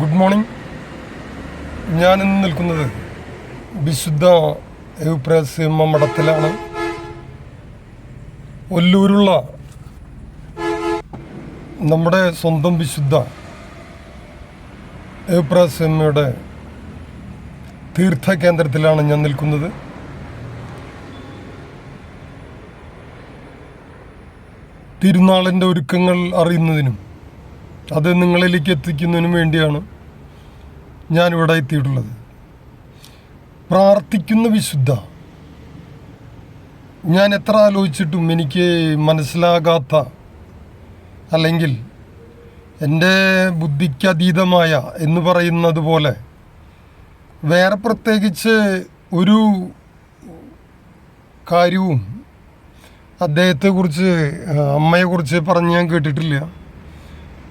Good morning. ഞാനിന്ന് നിൽക്കുന്നത് വിശുദ്ധ എവുപ്രാസ്യമ്മ മഠത്തിലാണ്. ഒല്ലൂരുള്ള നമ്മുടെ സ്വന്തം വിശുദ്ധ എവുപ്രാസ്യമ്മയുടെ തീർത്ഥ കേന്ദ്രത്തിലാണ് ഞാൻ നിൽക്കുന്നത്. തിരുനാളിൻ്റെ ഒരുക്കങ്ങൾ അറിയുന്നതിനും അത് നിങ്ങളിലേക്ക് എത്തിക്കുന്നതിനും വേണ്ടിയാണ് ഞാനിവിടെ എത്തിയിട്ടുള്ളത്. പ്രാർത്ഥിക്കുന്ന വിശുദ്ധ, ഞാൻ എത്ര ആലോചിച്ചിട്ടും എനിക്ക് മനസ്സിലാകാത്ത, അല്ലെങ്കിൽ എൻ്റെ ബുദ്ധിക്കതീതമായ എന്ന് പറയുന്നത് പോലെ വേറെ പ്രത്യേകിച്ച് ഒരു കാര്യവും അദ്ദേഹത്തെക്കുറിച്ച്, അമ്മയെക്കുറിച്ച് പറഞ്ഞ് ഞാൻ കേട്ടിട്ടില്ല.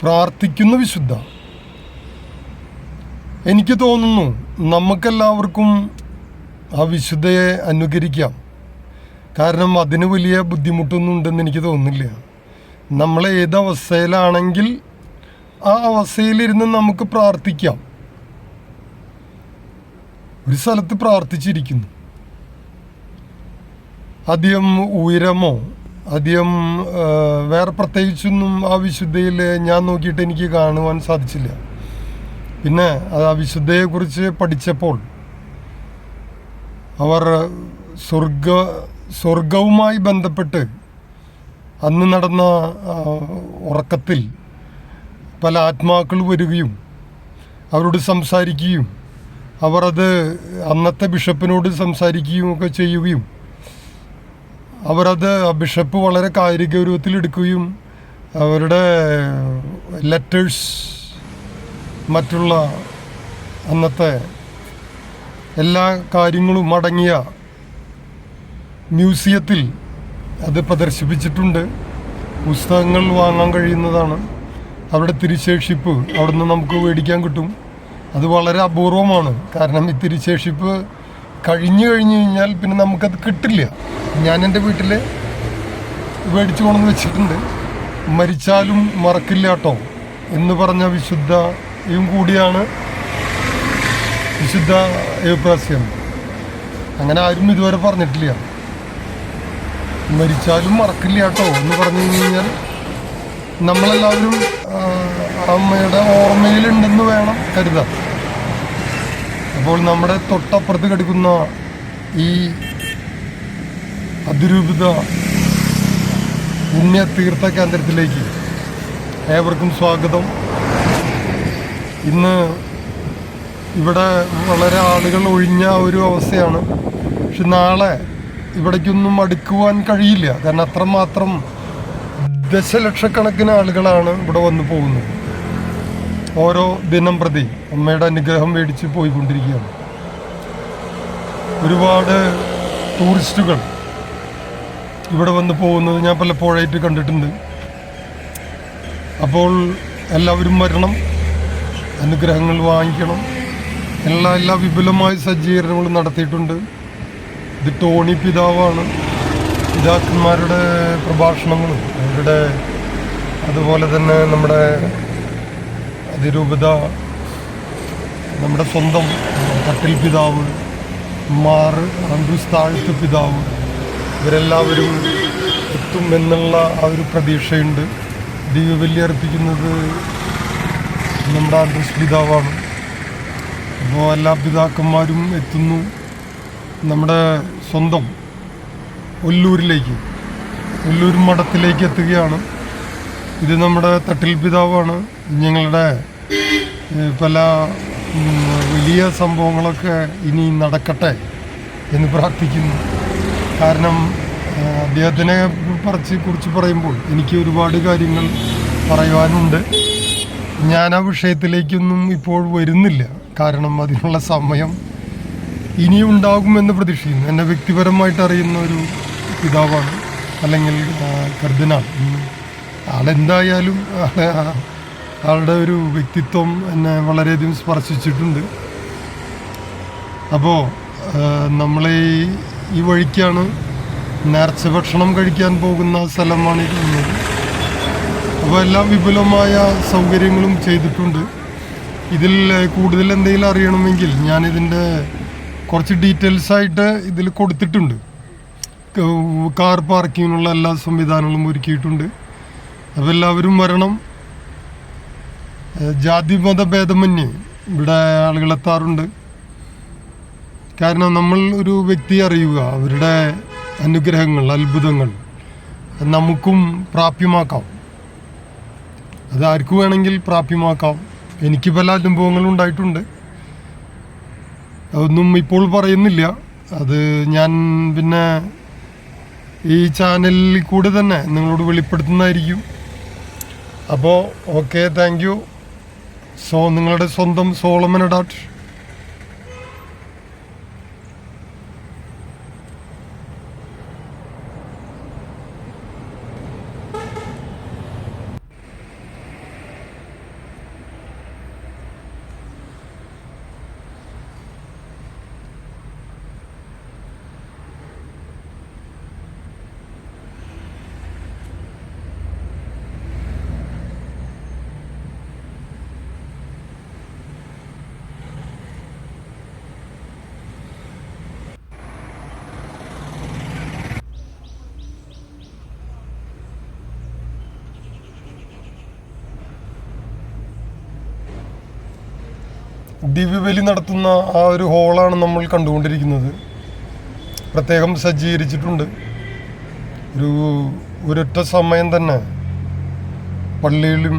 പ്രാർത്ഥിക്കുന്ന വിശുദ്ധ, എനിക്ക് തോന്നുന്നു നമുക്കെല്ലാവർക്കും ആ വിശുദ്ധയെ അനുകരിക്കാം. കാരണം അതിന് വലിയ ബുദ്ധിമുട്ടൊന്നും ഉണ്ടെന്ന് എനിക്ക് തോന്നുന്നില്ല. നമ്മൾ ഏത് അവസ്ഥയിലാണെങ്കിൽ ആ അവസ്ഥയിലിരുന്ന് നമുക്ക് പ്രാർത്ഥിക്കാം. ഒരു സ്ഥലത്ത് പ്രാർത്ഥിച്ചിരിക്കുന്നു, അധികം ഉയരമോ അധികം വേറെ പ്രത്യേകിച്ചൊന്നും ആ വിശുദ്ധയിൽ ഞാൻ നോക്കിയിട്ട് എനിക്ക് കാണുവാൻ സാധിച്ചില്ല. പിന്നെ ആ വിശുദ്ധയെക്കുറിച്ച് പഠിച്ചപ്പോൾ അവർ സ്വർഗവുമായി ബന്ധപ്പെട്ട് അന്ന് നടന്ന ഉറക്കത്തിൽ പല ആത്മാക്കൾ വരികയും അവരോട് സംസാരിക്കുകയും അവർ അത് അന്നത്തെ ബിഷപ്പിനോട് സംസാരിക്കുകയും ഒക്കെ ചെയ്യുകയും അവരത് ബിഷപ്പ് വളരെ കാര്യഗൗരവത്തിലെടുക്കുകയും അവരുടെ ലെറ്റേഴ്സ് മറ്റുള്ള അന്നത്തെ എല്ലാ കാര്യങ്ങളും അടങ്ങിയ മ്യൂസിയത്തിൽ അത് പ്രദർശിപ്പിച്ചിട്ടുണ്ട്. പുസ്തകങ്ങൾ വാങ്ങാൻ കഴിയുന്നതാണ്. അവരുടെ തിരുശേഷിപ്പ് അവിടുന്ന് നമുക്ക് മേടിക്കാൻ കിട്ടും. അത് വളരെ അപൂർവമാണ്. കാരണം ഈ തിരുശേഷിപ്പ് കഴിഞ്ഞു കഴിഞ്ഞാൽ പിന്നെ നമുക്കത് കിട്ടില്ല. ഞാൻ എൻ്റെ വീട്ടിൽ മേടിച്ചു കൊണ്ടെന്ന് വെച്ചിട്ടുണ്ട്. മരിച്ചാലും മറക്കില്ല കേട്ടോ എന്ന് പറഞ്ഞ വിശുദ്ധയും കൂടിയാണ് വിശുദ്ധ എവുപ്രാസ്യം. അങ്ങനെ ആരും ഇതുവരെ പറഞ്ഞിട്ടില്ല. മരിച്ചാലും മറക്കില്ല കേട്ടോ എന്ന് പറഞ്ഞു കഴിഞ്ഞാൽ നമ്മളെല്ലാവരും അമ്മയുടെ ഓർമ്മയിലുണ്ടെന്ന് വേണം കരുതാൻ. അപ്പോൾ നമ്മുടെ തൊട്ടപ്പുറത്ത് കിടക്കുന്ന ഈ അതിരൂപത പുണ്യ തീർത്ഥ കേന്ദ്രത്തിലേക്ക് ഏവർക്കും സ്വാഗതം. ഇന്ന് ഇവിടെ വളരെ ആളുകൾ ഒഴിഞ്ഞ ഒരു അവസ്ഥയാണ്. പക്ഷെ നാളെ ഇവിടേക്കൊന്നും അടുക്കുവാൻ കഴിയില്ല. കാരണം അത്രമാത്രം ദശലക്ഷക്കണക്കിന് ആളുകളാണ് ഇവിടെ വന്നു പോകുന്നത്. ഓരോ ദിനം പ്രതി അമ്മയുടെ അനുഗ്രഹം മേടിച്ച് പോയിക്കൊണ്ടിരിക്കുകയാണ്. ഒരുപാട് ടൂറിസ്റ്റുകൾ ഇവിടെ വന്ന് പോകുന്നത് ഞാൻ പലപ്പോഴായിട്ട് കണ്ടിട്ടുണ്ട്. അപ്പോൾ എല്ലാവരും വരണം, അനുഗ്രഹങ്ങൾ വാങ്ങിക്കണം. എല്ലാ വിപുലമായ സജ്ജീകരണങ്ങളും നടത്തിയിട്ടുണ്ട്. ഇത് ടോണി പിതാവാണ്. പിതാക്കന്മാരുടെ പ്രഭാഷണങ്ങളും അവരുടെ, അതുപോലെ തന്നെ നമ്മുടെ അതിരൂപത, നമ്മുടെ സ്വന്തം തട്ടിൽ പിതാവ്, മാർ ആൻഡ്രൂസ് താഴത്ത് പിതാവ്, ഇവരെല്ലാവരും എത്തും എന്നുള്ള ആ ഒരു പ്രതീക്ഷയുണ്ട്. ദിവ്യബലി അർപ്പിക്കുന്നത് നമ്മുടെ ആൻഡ്രൂസ് പിതാവാണ്. അപ്പോൾ എല്ലാ പിതാക്കന്മാരും എത്തുന്നു. നമ്മുടെ സ്വന്തം ഒല്ലൂർ മഠത്തിലേക്ക് എത്തുകയാണ്. ഇത് നമ്മുടെ തട്ടിൽ പിതാവാണ്. ഞങ്ങളുടെ പല വലിയ സംഭവങ്ങളൊക്കെ ഇനി നടക്കട്ടെ എന്ന് പ്രാർത്ഥിക്കുന്നു. കാരണം അദ്ദേഹത്തിനെ കുറിച്ച് പറയുമ്പോൾ എനിക്ക് ഒരുപാട് കാര്യങ്ങൾ പറയുവാനുണ്ട്. ഞാൻ ആ വിഷയത്തിലേക്കൊന്നും ഇപ്പോൾ വരുന്നില്ല. കാരണം അതിനുള്ള സമയം ഇനിയും ഉണ്ടാകുമെന്ന് പ്രതീക്ഷിക്കുന്നു. എന്നെ വ്യക്തിപരമായിട്ട് അറിയുന്ന ഒരു പിതാവാണ്, അല്ലെങ്കിൽ കർദിനാൾ. ആളെന്തായാലും ആളുടെ ഒരു വ്യക്തിത്വം എന്നെ വളരെയധികം സ്പർശിച്ചിട്ടുണ്ട്. അപ്പോൾ നമ്മൾ ഈ വഴിക്കാണ് നേർച്ച ഭക്ഷണം കഴിക്കാൻ പോകുന്ന സ്ഥലമാണ് ഈ. അപ്പോൾ എല്ലാം വിപുലമായ സൗകര്യങ്ങളും ചെയ്തിട്ടുണ്ട്. ഇതിൽ കൂടുതൽ എന്തെങ്കിലും അറിയണമെങ്കിൽ ഞാനിതിൻ്റെ കുറച്ച് ഡീറ്റെയിൽസ് ആയിട്ട് ഇതിൽ കൊടുത്തിട്ടുണ്ട്. കാർ പാർക്കിങ്ങിനുള്ള എല്ലാ സംവിധാനങ്ങളും ഒരുക്കിയിട്ടുണ്ട്. അപ്പോൾ എല്ലാവരും വരണം. ജാതി മത ഭേദമന്യേ ഇവിടെ ആളുകളെത്താറുണ്ട്. കാരണം നമ്മൾ ഒരു വ്യക്തിയെ അറിയുക, അവരുടെ അനുഗ്രഹങ്ങൾ, അത്ഭുതങ്ങൾ നമുക്കും പ്രാപ്യമാക്കാം. അത് ആർക്ക് വേണമെങ്കിൽ പ്രാപ്യമാക്കാം. എനിക്ക് പല അനുഭവങ്ങളും ഉണ്ടായിട്ടുണ്ട്. അതൊന്നും ഇപ്പോൾ പറയുന്നില്ല. അത് ഞാൻ പിന്നെ ഈ ചാനലിൽ കൂടെ തന്നെ നിങ്ങളോട് വെളിപ്പെടുത്തുന്നതായിരിക്കും. അപ്പോൾ ഓക്കെ, താങ്ക് യു. നിങ്ങളുടെ സ്വന്തം സോളമൻ അഡാട്ട്. ദിവ്യബലി നടത്തുന്ന ആ ഒരു ഹോളാണ് നമ്മൾ കണ്ടുകൊണ്ടിരിക്കുന്നത്. പ്രത്യേകം സജ്ജീകരിച്ചിട്ടുണ്ട്. ഒരൊറ്റ സമയം തന്നെ പള്ളിയിലും